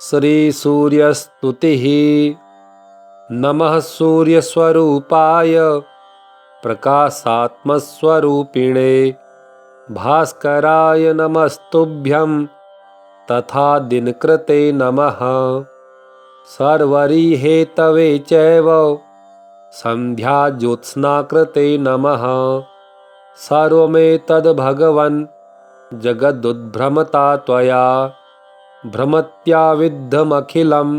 श्रीसूर्यस्तुतिः। नमः सूर्यस्वरूपाय प्रकाशात्मस्वरूपिणे भास्कराय नमस्तुभ्यं तथा दिनकृते नमः। सर्वरिहेतवे चैव संध्याज्योत्स्नाकृते नमः। सर्वमेतद्भगवन् जगदुद्भ्रमता त्वया भ्रमत्या विद्धमखिलं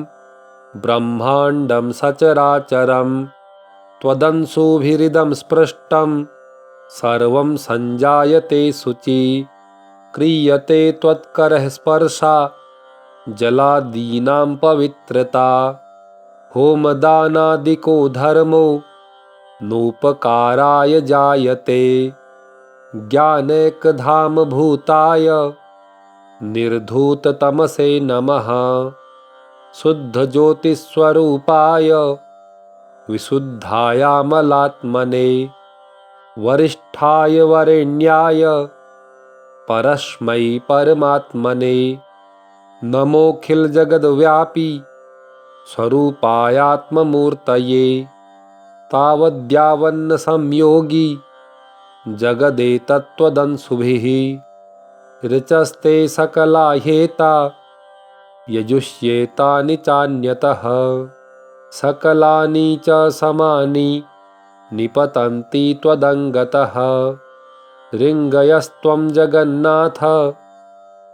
ब्रह्माण्डं सचराचरं त्वदंशुभिरिदं स्पृष्टं सर्वं सञ्जायते शुचि क्रियते त्वत्करः स्पर्शा जलादीनां पवित्रता होमदानादिको धर्मो नोपकाराय जायते ज्ञानैकधामभूताय निर्धूततमसे नमः। शुद्धज्योतिस्वरूपाय विशुद्धायामलात्मने वरिष्ठाय वरेण्याय परस्मै परमात्मने नमोऽखिलजगद्व्यापी स्वरूपायात्ममूर्तये तावद्यावन्नसंयोगी जगदेतत्त्वदंशुभिः ऋचस्ते सकला ह्येता यजुष्येतानि चान्यतः सकलानि च समानि निपतन्ति त्वदङ्गतः ऋङ्गयस्त्वं जगन्नाथ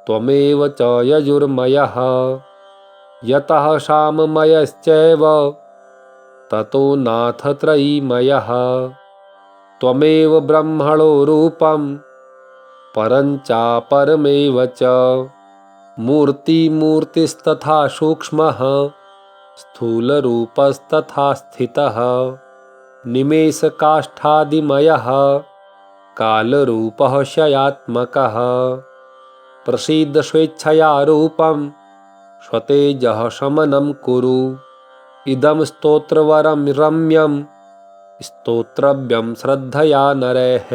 त्वमेव च यजुर्मयः यतः साममयश्चैव ततो नाथ त्रयीमयः त्वमेव ब्रह्मणो रूपं परञ्चापरमेव च मूर्तिमूर्तिस्तथा सूक्ष्मः स्थूलरूपस्तथा स्थितः निमेषकाष्ठादिमयः कालरूपः क्षयात्मकः प्रसीद स्वेच्छया रूपं स्वतेजः शमनं कुरु इदं स्तोत्रवरं रम्यं स्तोत्रव्यं श्रद्धया नरैः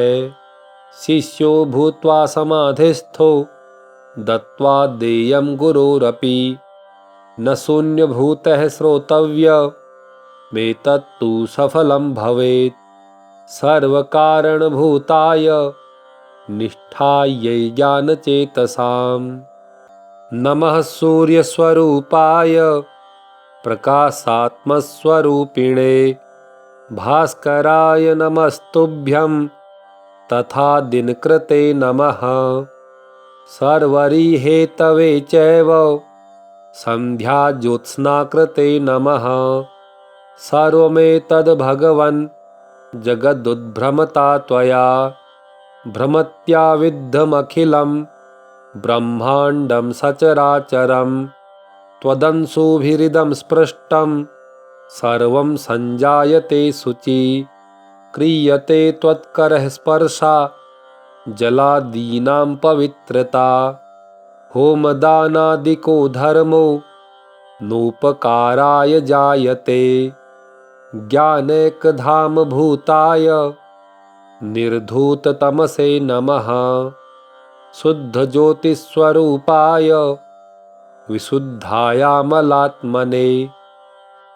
शिष्यो भूत्वा समाधिस्थो दत्त्वा देयं गुरोरपि न शून्यभूतः श्रोतव्यमेतत्तु सफलं भवेत् सर्वकारणभूताय निष्ठायै ज्ञानचेतसां नमः सूर्यस्वरूपाय प्रकाशात्मस्वरूपिणे भास्कराय नमस्तुभ्यं तथा दिनकृते नमः। सर्वरिहेतवे चैव संध्याज्योत्स्नाकृते नमः। सर्वमेतद्भगवन् जगदुद्भ्रमता त्वया भ्रमत्या विद्धमखिलं ब्रह्माण्डं सचराचरं त्वदंशुभिरिदं स्पृष्टं सर्वं सञ्जायते शुचि क्रियते त्वत्करः स्पर्शा जलादीनां पवित्रता होमदानादिको धर्मो नोपकाराय जायते ज्ञानैकधामभूताय निर्धूततमसे नमः। शुद्धज्योतिस्वरूपाय विशुद्धायामलात्मने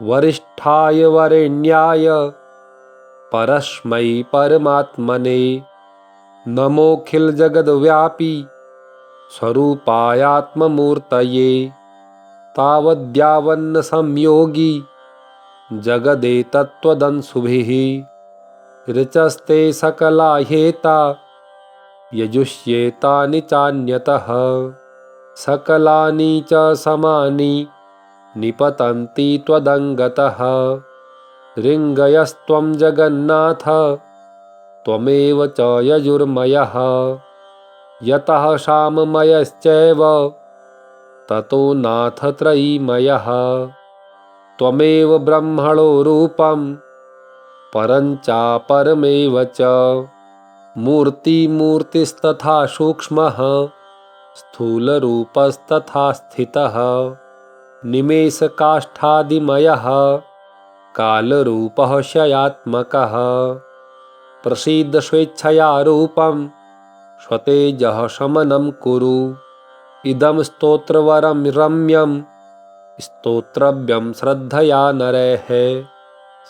वरिष्ठाय वरेण्याय परस्मै परमात्मने नमोऽखिलजगद्व्यापी स्वरूपायात्ममूर्तये तावद्यावन्नसंयोगी जगदेतत्त्वदंशुभिः ऋचस्ते सकला ह्येता यजुष्येतानि चान्यतः सकलानि च समानि निपतन्ति त्वदङ्गतः ऋङ्गयस्त्वं जगन्नाथ त्वमेव च यजुर्मयः यतः साममयश्चैव ततो नाथ त्रयीमयः त्वमेव ब्रह्मणो रूपं परञ्चापरमेव च मूर्तिमूर्तिस्तथा सूक्ष्मः स्थूलरूपस्तथा स्थितः निमेषकाष्ठादिमयः कालरूपः क्षयात्मकः प्रसीद स्वेच्छया रूपं स्वतेजः शमनं कुरु इदं स्तोत्रवरं रम्यं स्तोत्रव्यं श्रद्धया नरैः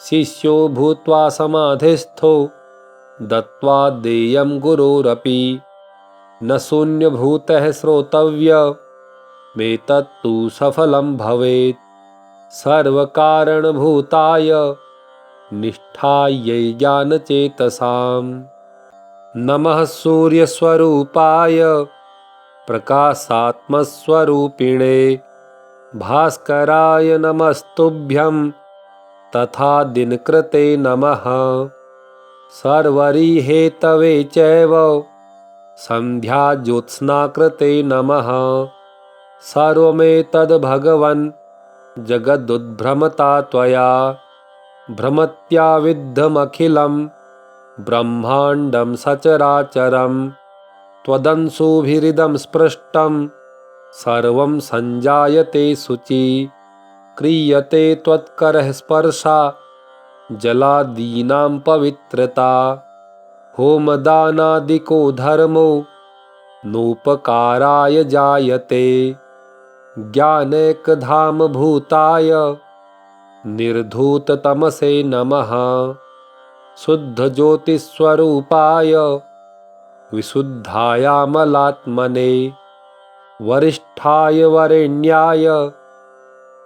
शिष्यो भूत्वा समाधिस्थो दत्त्वा देयं गुरोरपि न शून्यभूतः श्रोतव्यमेतत्तु सफलं भवेत् सर्वकारणभूताय निष्ठायै ज्ञानचेतसाम् नमः सूर्यस्वरूपाय प्रकाशात्मस्वरूपिणे भास्कराय नमस्तुभ्यं तथा दिनकृते नमः सर्वरिहेतवे चैव सन्ध्याज्योत्स्नाकृते नमः सर्वमेतद्भगवन् जगदुद्भ्रमता त्वया भ्रमत्या विद्धमखिलं ब्रह्माण्डं सचराचरं त्वदंशुभिरिदं स्पृष्टं सर्वं सञ्जायते शुचि क्रियते त्वत्करः स्पर्शा जलादीनां पवित्रता होमदानादिको धर्मो नोपकाराय जायते ज्ञानैकधामभूताय निर्धूततमसे नमः शुद्धज्योतिस्वरूपाय विशुद्धायामलात्मने वरिष्ठाय वरेण्याय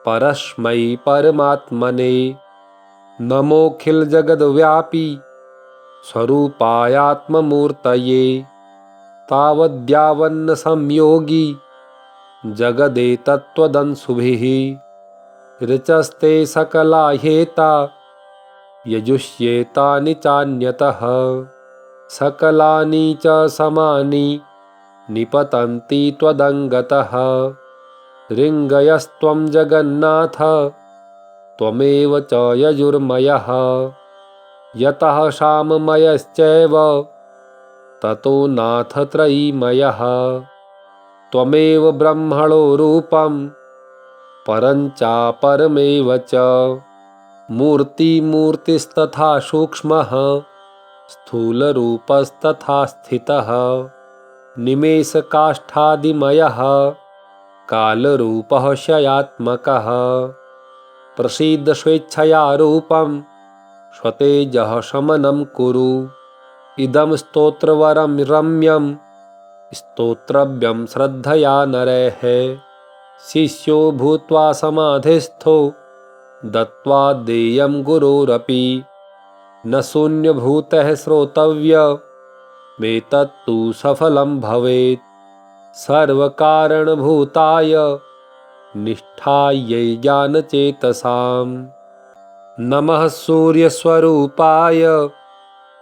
परस्मै परमात्मने नमोऽखिलजगद्व्यापी स्वरूपायात्ममूर्तये तावद्यावन्न संयोगी जगदेतत्त्वदंशुभिः ऋचस्ते सकला ह्येता यजुष्येतानि चान्यतः सकलानि च समानि निपतन्ति त्वदङ्गतः ऋङ्गयस्त्वं जगन्नाथ त्वमेव च यजुर्मयः यतः साममयश्चैव ततो नाथ त्रयीमयः त्वमेव ब्रह्मणो रूपं परञ्चापरमेव च मूर्तिमूर्तिस्तथा सूक्ष्मः स्थूलरूपस्तथा स्थितः निमेषकाष्ठादिमयः कालरूपः क्षयात्मकः प्रसीद स्वेच्छया रूपं स्वतेजः शमनं कुरु इदं स्तोत्रवरं रम्यं स्तोत्रव्यं श्रद्धया नरैः शिष्यो भूत्वा समाधिस्थो दत्त्वा देयं गुरोरपि न शून्यभूतः श्रोतव्यमेतत्तु सफलं भवेत् सर्वकारणभूताय निष्ठायै ज्ञानचेतसाम् नमः सूर्यस्वरूपाय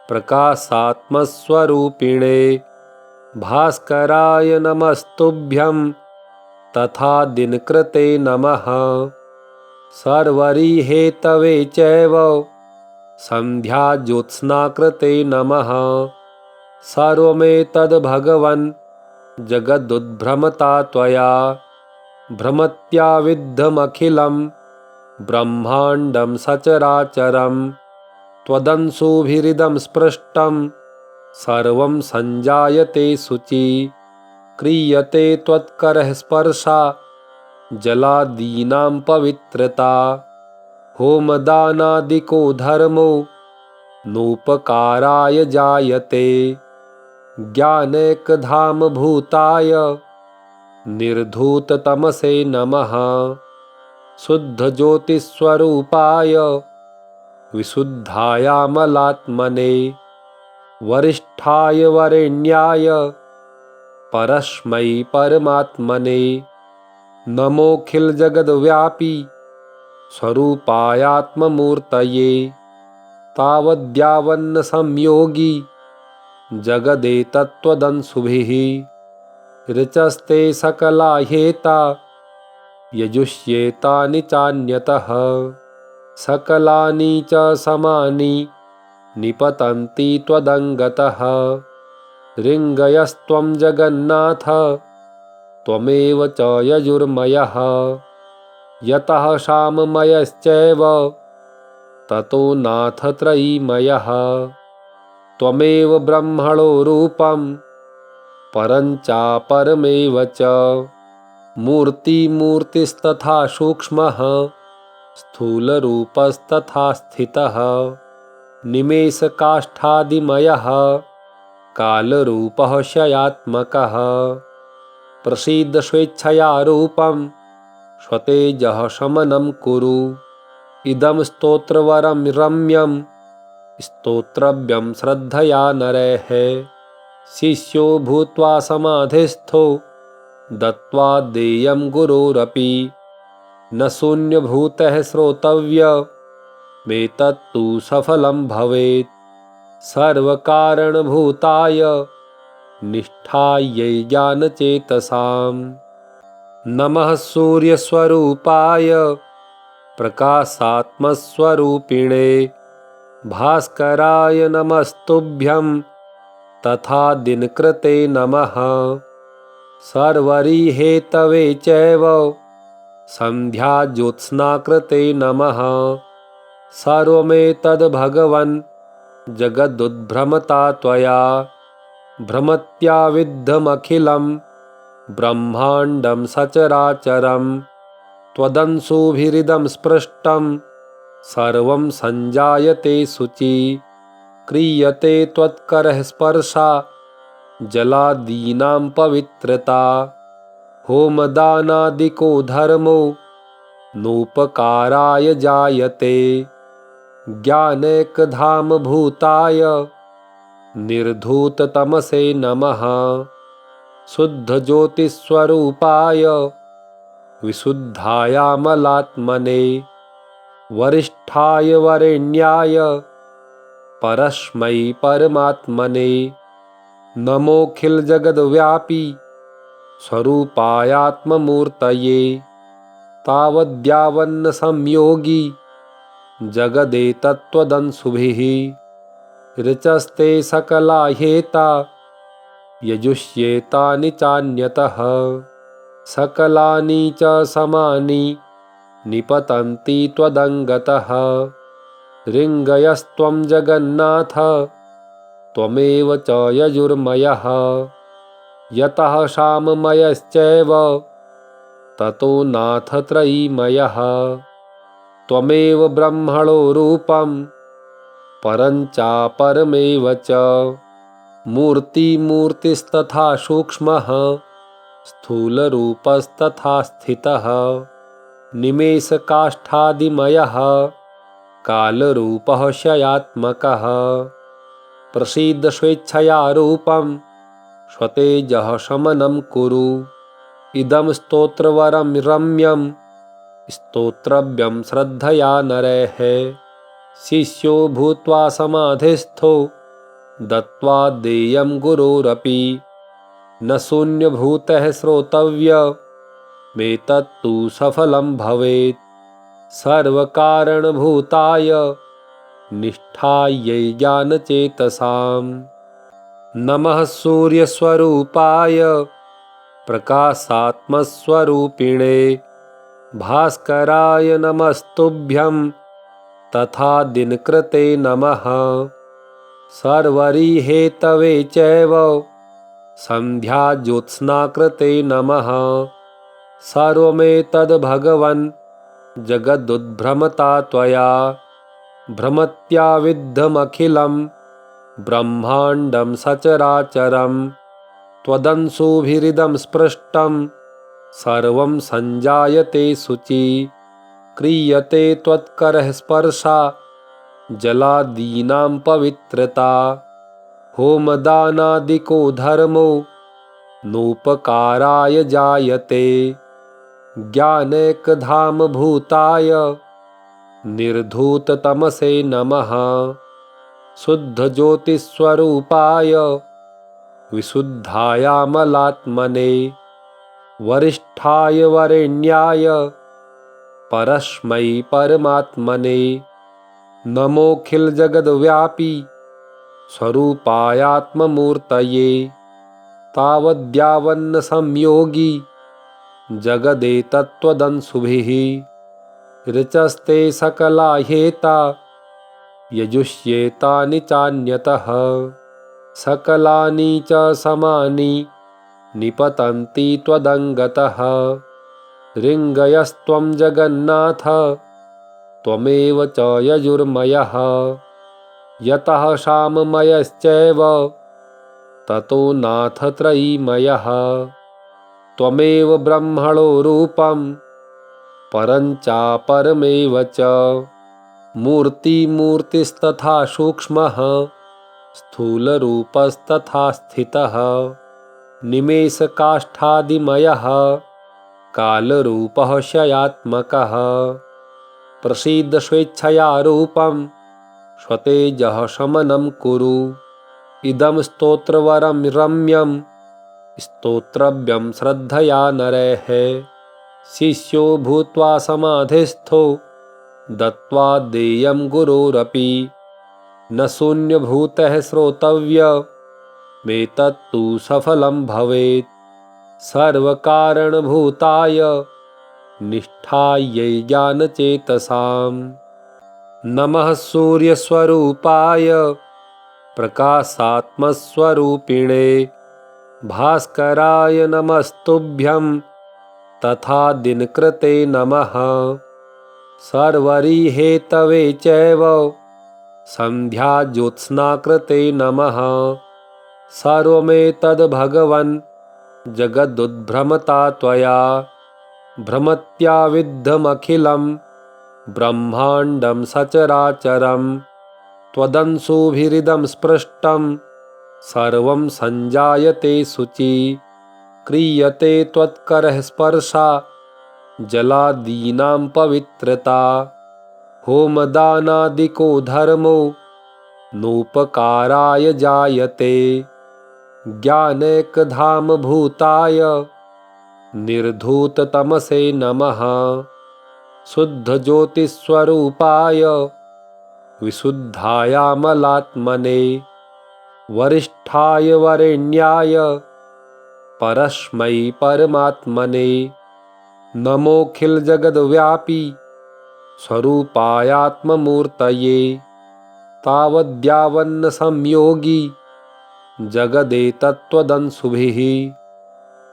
प्रकाशात्मस्वरूपिणे भास्कराय नमस्तुभ्यं तथा दिनकृते नमः सर्वरिहेतवे चैव सन्ध्याज्योत्स्नाकृते नमः सर्वमेतद्भगवन् जगदुद्भ्रमता त्वया भ्रमत्या विद्धमखिलं ब्रह्माण्डं सचराचरं त्वदंशुभिरिदं स्पृष्टं सर्वं सञ्जायते शुचि क्रियते त्वत्करः स्पर्शा जलादीनां पवित्रता होमदानादिको धर्मो नोपकाराय जायते ज्ञानैकधामभूताय निर्धूततमसे नमः शुद्धज्योतिस्वरूपाय विशुद्धायामलात्मने वरिष्ठाय वरेण्याय परस्मै परमात्मने नमोऽखिलजगद्व्यापी स्वरूपायात्ममूर्तये तावद्यावन्न संयोगी जगदेतत्त्वदंशुभिः ऋचस्ते सकला ह्येता यजुष्येतानि चान्यतः सकलानि च समानि निपतन्ति त्वदङ्गतः ऋङ्गयस्त्वं जगन्नाथ त्वमेव च यजुर्मयः यतः साममयश्चैव ततो नाथ त्रयीमयः त्वमेव ब्रह्मणो रूपं परञ्चापरमेव च मूर्तिस्तथा सूक्ष्मः स्थूलरूपस्तथा स्थितः निमेषकाष्ठादिमयः कालरूपः शयात्मकः प्रसीद स्वेच्छया रूपं स्वतेजः शमनं कुरु इदं स्तोत्रवरं रम्यं स्तोत्रव्यं श्रद्धया नरैः शिष्यो भूत्वा समाधिस्थो दत्त्वा देयं गुरोरपि न शून्यभूतः श्रोतव्यमेतत्तु सफलं भवेत् सर्वकारणभूताय निष्ठायै ज्ञानचेतसाम् नमः सूर्यस्वरूपाय प्रकाशात्मस्वरूपिणे भास्कराय नमस्तुभ्यं तथा दिनकृते नमः सर्वरिहेतवे चैव सन्ध्याज्योत्स्नाकृते नमः सर्वमेतद्भगवन् जगदुद्भ्रमता त्वया भ्रमत्या विद्धमखिलं ब्रह्माण्डं सचराचरं त्वदंशुभिरिदं स्पृष्टं सर्वं सञ्जायते शुचि क्रियते त्वत्करः स्पर्शा जलादीनां पवित्रता होमदानादिको धर्मो नोपकाराय जायते ज्ञानैकधामभूताय निर्धूततमसे नमः शुद्धज्योतिस्वरूपाय विशुद्धायामलात्मने वरिष्ठाय वरेण्याय परस्मै परमात्मने नमोऽखिलजगद्व्यापी स्वरूपायात्ममूर्तये तावद्यावन्न संयोगी जगदेतत्त्वदंशुभिः ऋचस्ते सकला ह्येता यजुष्येतानि चान्यतः सकलानि च समानि निपतन्ति त्वदङ्गतः ऋङ्गयस्त्वं जगन्नाथ त्वमेव च यजुर्मयः यतः साममयश्चैव ततो नाथ त्रयीमयः त्वमेव ब्रह्मणो रूपं परञ्चापरमेव च मूर्तिस्तथा सूक्ष्मः स्थूलरूपस्तथा स्थितः निमेषकाष्ठादिमयः कालरूपः शयात्मकः प्रसीद स्वेच्छया रूपं स्वतेजः शमनं कुरु इदं स्तोत्रवरं रम्यं स्तोत्रव्यं श्रद्धया नरैः शिष्यो भूत्वा समाधिस्थो दत्त्वा देयं गुरोरपि न शून्यभूतः श्रोतव्यमेतत्तु सफलं भवेत् सर्वकारणभूताय निष्ठायै ज्ञानचेतसाम् नमः सूर्यस्वरूपाय प्रकाशात्मस्वरूपिणे भास्कराय नमस्तुभ्यं तथा दिनकृते नमः सर्वरिहेतवे चैव सन्ध्याज्योत्स्नाकृते नमः सर्वमेतद्भगवन् जगदुद्भ्रमता त्वया भ्रमत्या विद्धमखिलं ब्रह्माण्डं सचराचरं त्वदंशुभिरिदं स्पृष्टं सर्वं सञ्जायते शुचि क्रियते त्वत्करः स्पर्शा जलादीनां पवित्रता होमदानादिको धर्मो नोपकाराय जायते ज्ञानैकधामभूताय निर्धूततमसे नमः शुद्धज्योतिस्वरूपाय विशुद्धायामलात्मने वरिष्ठाय वरेण्याय परस्मै परमात्मने नमोऽखिलजगद्व्यापी स्वरूपायात्ममूर्तये तावद्यावन्न संयोगी जगदेतत्त्वदंशुभिः ऋचस्ते सकला ह्येता यजुष्येतानि चान्यतः सकलानि च समानि निपतन्ति त्वदङ्गतः। ऋङ्गयस्त्वं जगन्नाथ त्वमेव च यजुर्मयः। यतः साममयश्चैव ततो नाथ त्रयीमयः। त्वमेव ब्रह्मणो रूपं परञ्चापरमेव च। मूर्तिमूर्तिस्तथा सूक्ष्मः स्थूलरूपस्तथा स्थितः। निमेषकाष्ठादिमयः कालरूपः शयात्मकः। प्रसीद स्वेच्छया रूपं स्वतेजः शमनं कुरु। इदं स्तोत्रवरं रम्यं स्तोत्रव्यं श्रद्धया नरैः। शिष्यो भूत्वा समाधिस्थो दत्त्वा देयं गुरोरपि। न शून्यभूतः श्रोतव्यमेतत्तु सफलं भवेत्। सर्वकारणभूताय निष्ठायै ज्ञानचेतसाम्। नमः सूर्यस्वरूपाय प्रकाशात्मस्वरूपिणे। भास्कराय नमस्तुभ्यं तथा दिनकृते नमः। सर्वरिहेतवे चैव सन्ध्याज्योत्स्नाकृते नमः। सर्वमेतद्भगवन् जगदुद्भ्रमता त्वया। भ्रमत्याविद्धमखिलं ब्रह्माण्डं सचराचरं। त्वदंशुभिरिदं स्पृष्टं सर्वं सञ्जायते शुचि। क्रियते त्वत्करः स्पर्शा जलादीनां पवित्रता। होमदानादिको धर्मो नोपकाराय जायते। ज्ञानैकधामभूताय निर्धूततमसे नमः। शुद्धज्योतिस्वरूपाय विशुद्धायामलात्मने। वरिष्ठाय वरेण्याय परस्मै परमात्मने। नमोऽखिलजगद्व्यापी स्वरूपायात्ममूर्तये। तावद्यावन्न संयोगी जगदेतत्त्वदंशुभिः।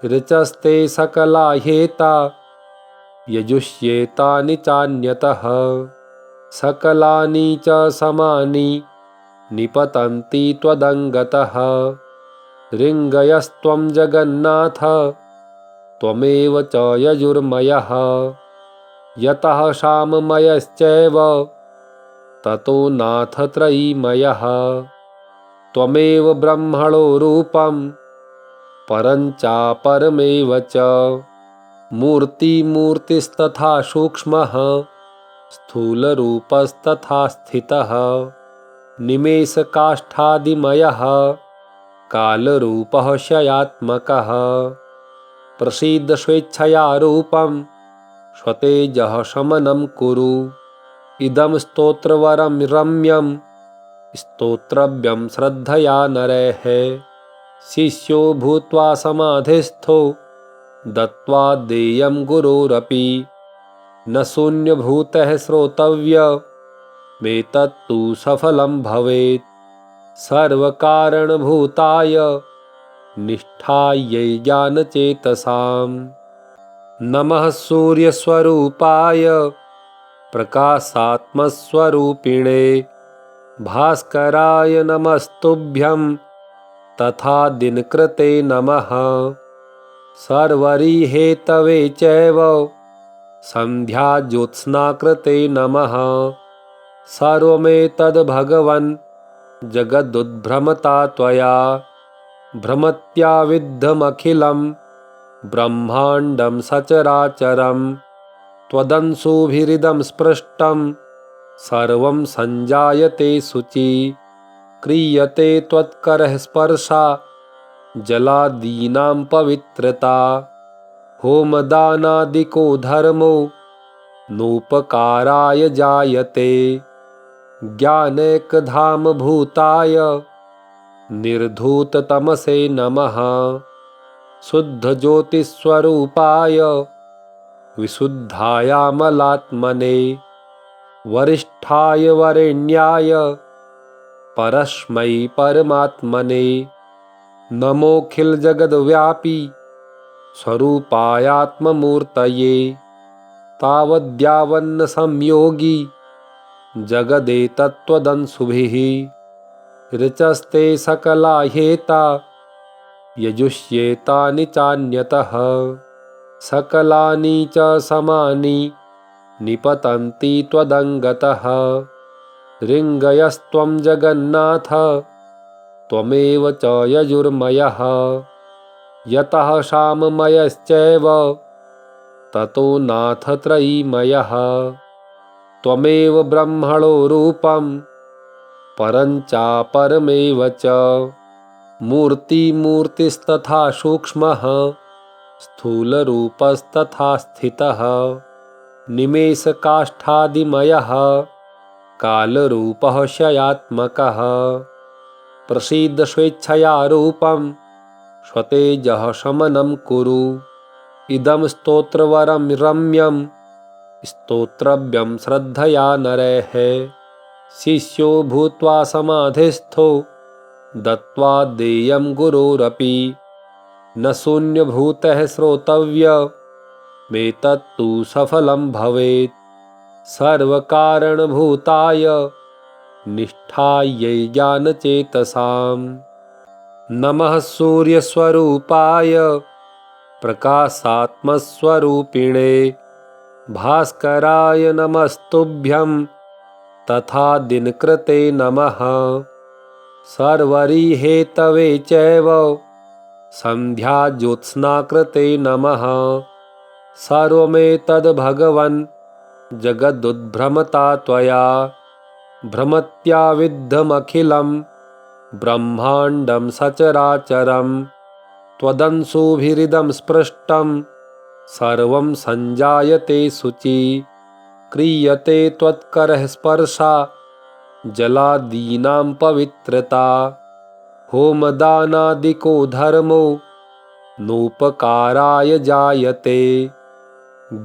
ऋचस्ते सकला ह्येता यजुष्येतानि चान्यतः। सकलानि च समानि निपतन्ति त्वदङ्गतः। ऋङ्गयस्त्वं जगन्नाथ त्वमेव च यजुर्मयः। यतः साममयश्चैव ततो नाथ त्रयीमयः। त्वमेव ब्रह्मणो रूपं परञ्चापरमेव च। मूर्तिमूर्तिस्तथा सूक्ष्मः स्थूलरूपस्तथा स्थितः। निमेषकाष्ठादिमयः कालरूपः शयात्मकः। प्रसीद स्वेच्छया रूपं स्वतेजः शमनं कुरु। इदं स्तोत्रवरं रम्यं स्तोत्रव्यं श्रद्धया नरैः। शिष्यो भूत्वा समाधिस्थो दत्त्वा देयं गुरोरपि। न शून्यभूतः श्रोतव्यमेतत्तु सफलं भवेत्। सर्वकारणभूताय निष्ठायै ज्ञानचेतसाम्। नमः सूर्यस्वरूपाय प्रकाशात्मस्वरूपिणे। भास्कराय नमस्तुभ्यं तथा दिनकृते नमः। सर्वरिहेतवे चैव सन्ध्याज्योत्स्नाकृते नमः। सर्वमेतद्भगवन् जगदुद्भ्रमता त्वया। भ्रमत्याविद्धमखिलं ब्रह्माण्डं सचराचरं। त्वदंशुभिरिदं स्पृष्टं सर्वं सञ्जायते शुचि। क्रियते त्वत्करः स्पर्शा जलादीनां पवित्रता। होमदानादिको धर्मो नोपकाराय जायते। ज्ञानैकधामभूताय निर्धूततमसे नमः। शुद्धज्योतिस्वरूपाय विशुद्धायामलात्मने। वरिष्ठाय वरेण्याय परस्मै परमात्मने। नमोऽखिलजगद्व्यापी स्वरूपायात्ममूर्तये तावद्यावन्न संयोगी जगदेतत्त्वदंशुभिः ऋचस्ते सकला ह्येता यजुष्येतानि चान्यतः सकलानि च समानि निपतन्ति त्वदङ्गतः ऋङ्गयस्त्वं जगन्नाथ त्वमेव च यजुर्मयः यतः साममयश्चैव ततो नाथ त्रयीमयः त्वमेव ब्रह्मणो रूपं परञ्चापरमेव च मूर्तिमूर्तिस्तथा सूक्ष्मः स्थूलरूपस्तथा स्थितः निमेषकाष्ठादिमयः कालरूपः क्षयात्मकः प्रसीद स्वेच्छया रूपं स्वतेजः शमनं कुरु इदं स्तोत्रवरं रम्यं स्तोत्रव्यं श्रद्धया नरैः शिष्यो भूत्वा समाधिस्थो दत्त्वा देयं गुरोरपि न शून्यभूतः श्रोतव्यमेतत्तु सफलं भवेत् सर्वकारणभूताय निष्ठायै ज्ञानचेतसाम् नमः सूर्यस्वरूपाय प्रकाशात्मस्वरूपिणे भास्कराय नमस्तुभ्यं तथा दिनकृते नमः सर्वरिहेतवे चैव सन्ध्याज्योत्स्नाकृते नमः सर्वमेतद्भगवन् जगदुद्भ्रमता त्वया भ्रमत्याविद्धमखिलं ब्रह्माण्डं सचराचरं त्वदंशुभिरिदं स्पृष्टं सर्वं सञ्जायते शुचि क्रियते त्वत्करः स्पर्शा जलादीनां पवित्रता होमदानादिको धर्मो नोपकाराय जायते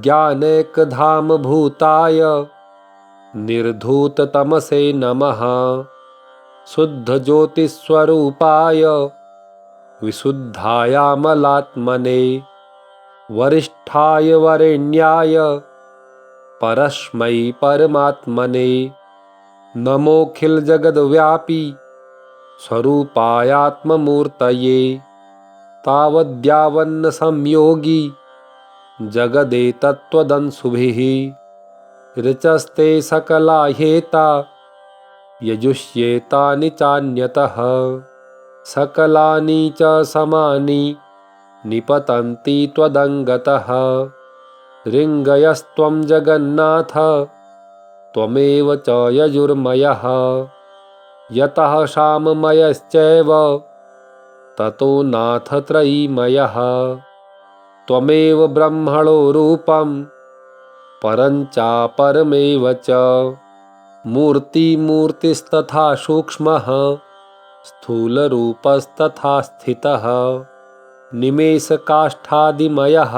ज्ञानैकधामभूताय निर्धूततमसे नमः शुद्धज्योतिस्वरूपाय विशुद्धायामलात्मने वरिष्ठाय वरेण्याय परस्मै परमात्मने नमोऽखिलजगद्व्यापी स्वरूपायात्ममूर्तये तावद्यावन्न संयोगी जगदेतत्त्वदंशुभिः ऋचस्ते सकला ह्येता यजुष्येतानि चान्यतः सकलानि च समानि निपतन्ति त्वदङ्गतः ऋङ्गयस्त्वं जगन्नाथ त्वमेव च यजुर्मयः यतः साममयश्चैव ततो नाथ त्रयीमयः त्वमेव ब्रह्मणो रूपं परञ्चापरमेव च मूर्तिमूर्तिस्तथा सूक्ष्मः स्थूलरूपस्तथा स्थितः निमेषकाष्ठादिमयः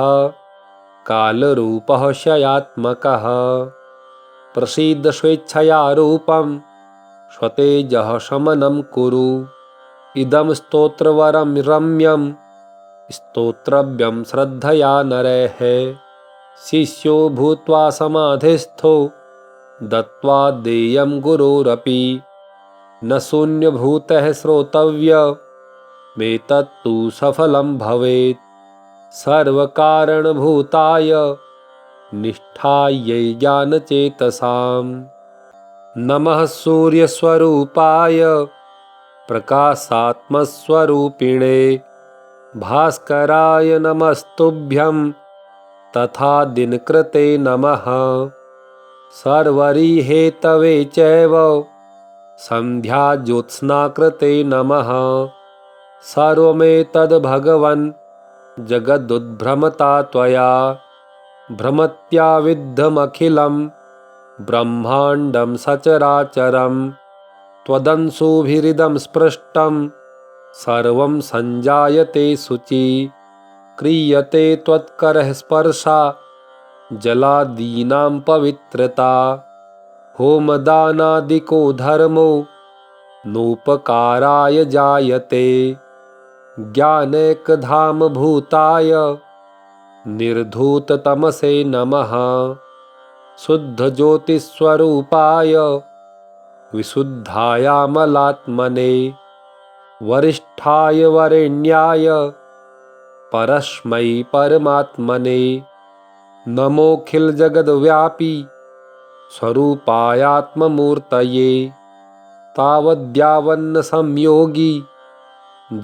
कालरूपः क्षयात्मकः प्रसीद स्वेच्छया रूपं स्वतेजः शमनं कुरु इदं स्तोत्रवरं रम्यं स्तोत्रव्यं श्रद्धया नरैः शिष्यो भूत्वा समाधिस्थो दत्त्वा देयं गुरोरपि न शून्यभूतः श्रोतव्यमेतत्तु सफलं भवेत् सर्वकारणभूताय निष्ठायै ज्ञानचेतसाम् नमः सूर्यस्वरूपाय प्रकाशात्मस्वरूपिणे भास्कराय नमस्तुभ्यं तथा दिनकृते नमः सर्वरिहेतवे चैव सन्ध्याज्योत्स्नाकृते नमः सर्वमेतद्भगवन् जगदुद्भ्रमता त्वया भ्रमत्याविद्धमखिलं ब्रह्माण्डं सचराचरं त्वदंशुभिरिदं स्पृष्टं सर्वं सञ्जायते शुचि क्रियते त्वत्करः स्पर्शा जलादीनां पवित्रता होमदानादिको धर्मो नोपकाराय जायते ज्ञानैकधाम भूताय निर्धूततमसे नमः। शुद्धज्योतिस्वरूपाय विशुद्धायामलात्मने वरिष्ठाय वरेण्याय परस्मै परमात्मने नमोऽखिलजगद्व्यापी स्वरूपायात्ममूर्तये तावद्यावन्न संयोगी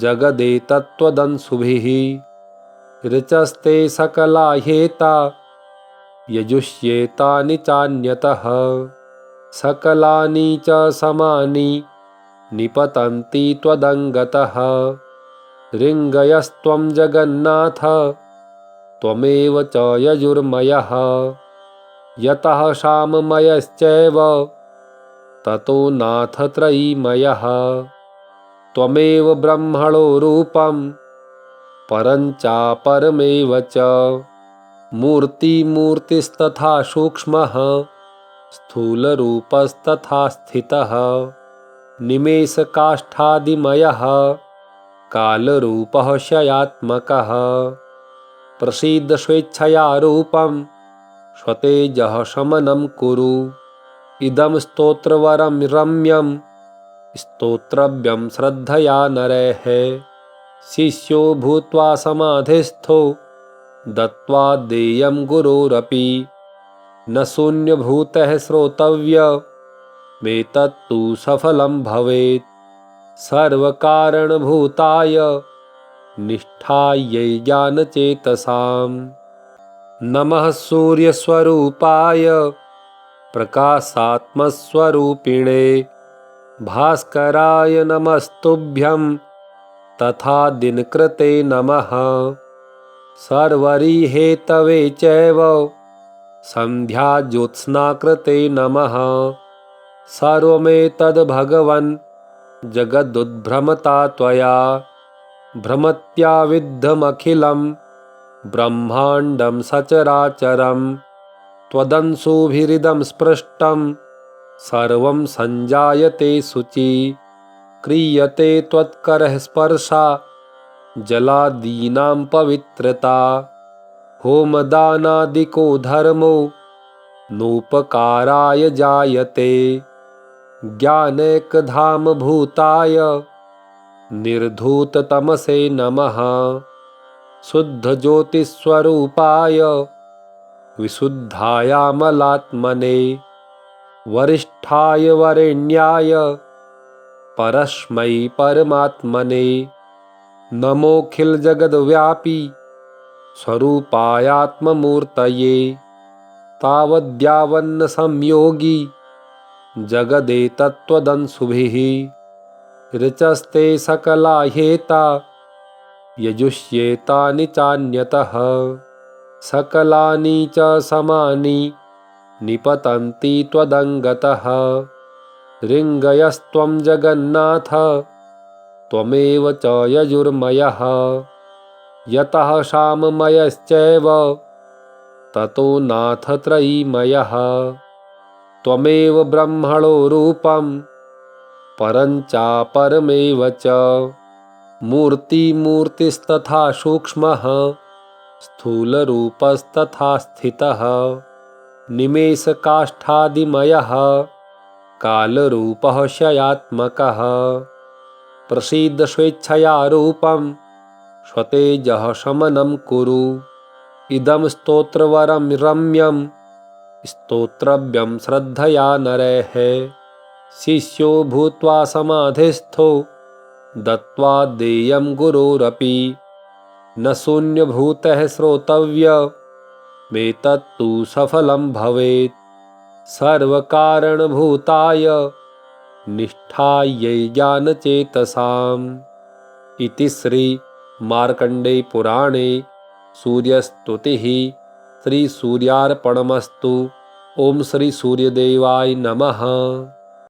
जगदेतत्त्वदंशुभिः ऋचस्ते सकला ह्येता यजुष्येतानि चान्यतः सकलानि च समानि निपतन्ति त्वदङ्गतः ऋङ्गयस्त्वं जगन्नाथ त्वमेव च यजुर्मयः यतः साममयश्चैव ततो नाथ त्रयीमयः त्वमेव ब्रह्मणो रूपं परं चापरमेव च मूर्तिमूर्तिस्तथा सूक्ष्मः स्थूलरूपस्तथा स्थितः निमेषकाष्ठादिमयः कालरूपः क्षयात्मकः प्रसीद स्वेच्छया रूपं स्वतेजः शमनं कुरु इदं स्तोत्रवरं रम्यं स्तोत्रव्यं श्रद्धया नरैः शिष्यो भूत्वा समाधिस्थो दत्त्वा देयं गुरोरपि न शून्यभूतः श्रोतव्यमेतत्तु सफलं भवेत् सर्वकारणभूताय निष्ठायै ज्ञानचेतसां नमः सूर्यस्वरूपाय प्रकाशात्मस्वरूपिणे भास्कराय नमस्तुभ्यं तथा दिनकृते नमः सर्वरिहेतवे चैव सन्ध्याज्योत्स्नाकृते नमः सर्वमेतद्भगवन् जगदुद्भ्रमता त्वया भ्रमत्या विद्धमखिलं ब्रह्माण्डं सचराचरं त्वदंशुभिरिदं स्पृष्टं सर्वं सञ्जायते शुचि क्रियते त्वत्करः स्पर्शा जलादीनां पवित्रता होमदानादिको धर्मो नोपकाराय जायते ज्ञानैकधाम भूताय निर्धूततमसे नमः शुद्धज्योतिस्वरूपाय विशुद्धायामलात्मने वरिष्ठाय वरेण्याय परस्मै परमात्मने नमोऽखिलजगद्व्यापी स्वरूपायात्ममूर्तये तावद्यावन्न संयोगी जगदेतत्त्वदंशुभिः ऋचस्ते सकला ह्येता यजुष्येतानि चान्यतः सकलानि च समानि निपतन्ति त्वदङ्गतः ऋङ्गयस्त्वं जगन्नाथ त्वमेव च यजुर्मयः यतः साममयश्चैव ततो नाथ त्रयीमयः त्वमेव ब्रह्मणो रूपं परं चापरमेव च मूर्तिमूर्तिस्तथा सूक्ष्मः स्थूलरूपस्तथा स्थितः निमेषकाष्ठादिमयः कालरूपः क्षयात्मकः प्रसीद स्वेच्छया रूपं स्वतेजः शमनं कुरु इदं स्तोत्रवरं रम्यं स्तोत्रव्यं श्रद्धया नरैः शिष्यो भूत्वा समाधिस्थो दत्त्वा देयं गुरोरपि न शून्यभूतः श्रोतव्यमेतत्तु सफलं भवेत् सर्वकारणभूताय निष्ठायै ज्ञानचेतसाम् इति श्री मार्कण्डेय पुराणे सूर्यस्तुतिः श्री सूर्यार्पणमस्तु। ओम श्री सूर्यदेवाय नमः।